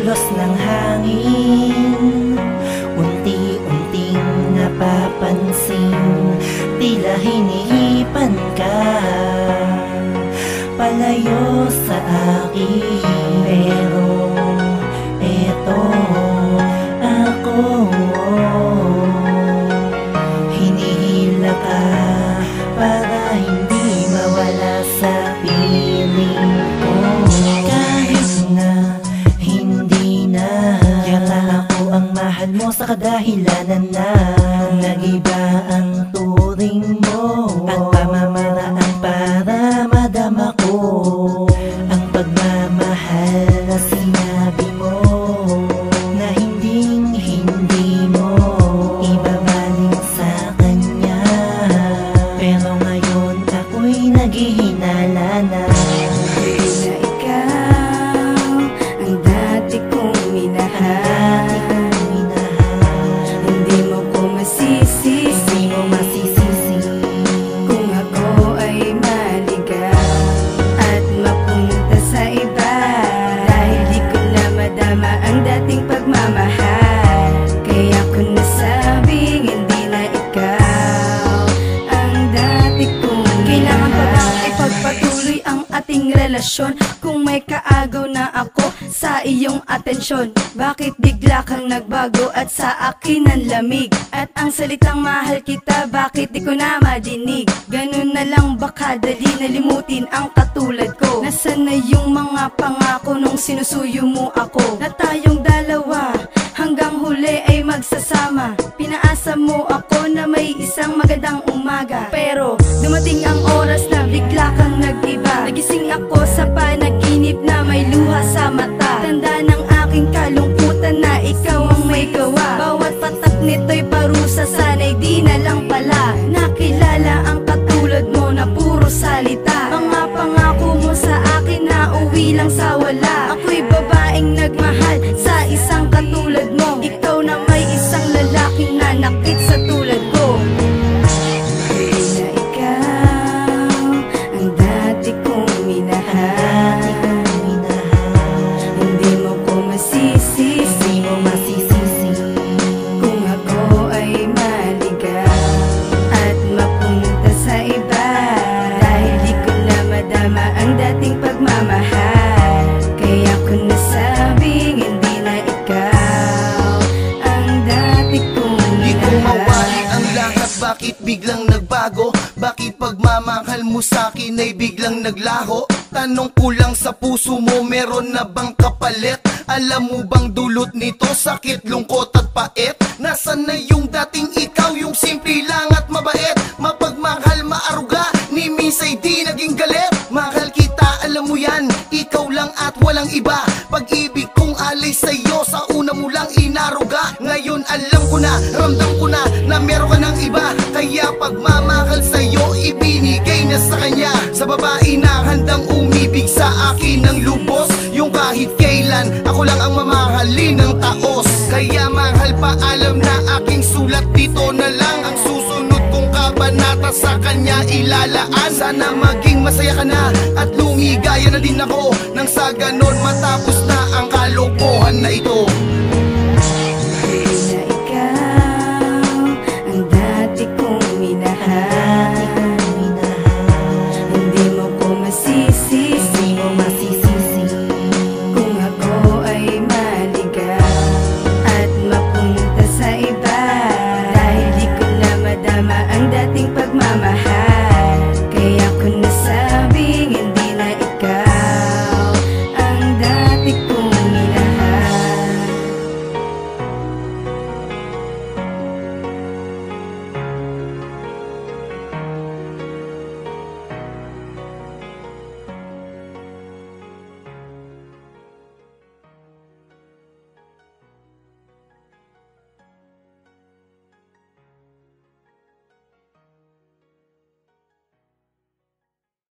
kilos ng hangin, unti-unting napapansin, tila hinihipan ka palayo sa akin. Pero eto ako, hinihila ka para hindi mawala sa piling ko. Kahit na hindi na yata ako ang mahal mo, sa kadahilanan na nag-iba ang turing mo at pamamaraan para madama ko ang pagmamahal na sinabi mo, na hindi mo ibabaling sa kanya. Pero ngayon ako'y naghihinala na. Na ikaw ang dati kong minahal, hindi mo ko masisisi kung ako ay maligaw at mapunta sa iba, dahil di ko na madama ang dating pagmamahal. Kaya ko nasabing hindi na ikaw ang dati kong kailangan pa bang ipagpatuloy ang ating relasyon kung may kaagaw na ako sa iyong atensyon? Bakit bigla kang nagbago at sa akin ang lamig? At ang salitang mahal kita, bakit di ko na madinig? Ganun na lang ba kadali nalimutin ang katulad ko? Nasaan na yung mga pangako nung sinusuyo mo ako, na tayong dalawa hanggang huli ay magsasama? Pinaasa mo ako na may isang magandang umaga, pero dumating ang oras na bigla kang nag-iba. Nagising ako sa panaginip na may luha sa mata, tanda ng aking kalungkutan na ikaw ang may gawa. Bawat patak nito'y parusa, sana'y di na lang pala nakilala ang katulad mo na puro salita. Mga pangako mo sa akin na uwi lang sa wala. Ako'y babaeng nagmahal sa isang katulad mo, ikaw na may isang lalaking nanakit sa tulad ko. Na ikaw ang dati kong minahal, hindi mo ko masisisi kung ako ay maligaw at mapunta sa iba, dahil di ko na madama ang dating pagmamahal. Kaya ko nasabing hindi na ikaw ang dati kong Di ko minahal. mawari ang lahat, bakit biglang nagbago? Bakit pagmamahal mo sa'kin ay biglang naglaho? Tanong ko lang sa puso mo, meron na bang kapalit? Alam mo bang dulot nito, sakit, lungkot at pait? Nasaan na yung dating ikaw, yung simple lang at mabait? Mapagmahal, maaruga, ni minsay di naging galit. Mahal kita, alam mo yan, ikaw lang at walang iba. Pag-ibig kong alay sa'yo, sa una mo lang inaruga. Ngayon alam ko na, ramdam ko na meron ka ng iba. Kaya pagmamahal sa'yo, ibinigay na sa kanya. Sa babae na handang umibig sa akin ng lubos, yung kahit kailan ako lang ang mamahalin ng taos. Kaya mahal pa, alam na aking sulat, dito na lang ang susunod kong kabanata sa kanya ilalaan. Sana maging masaya ka na at lumigaya na din ako, nang sa ganon matapos na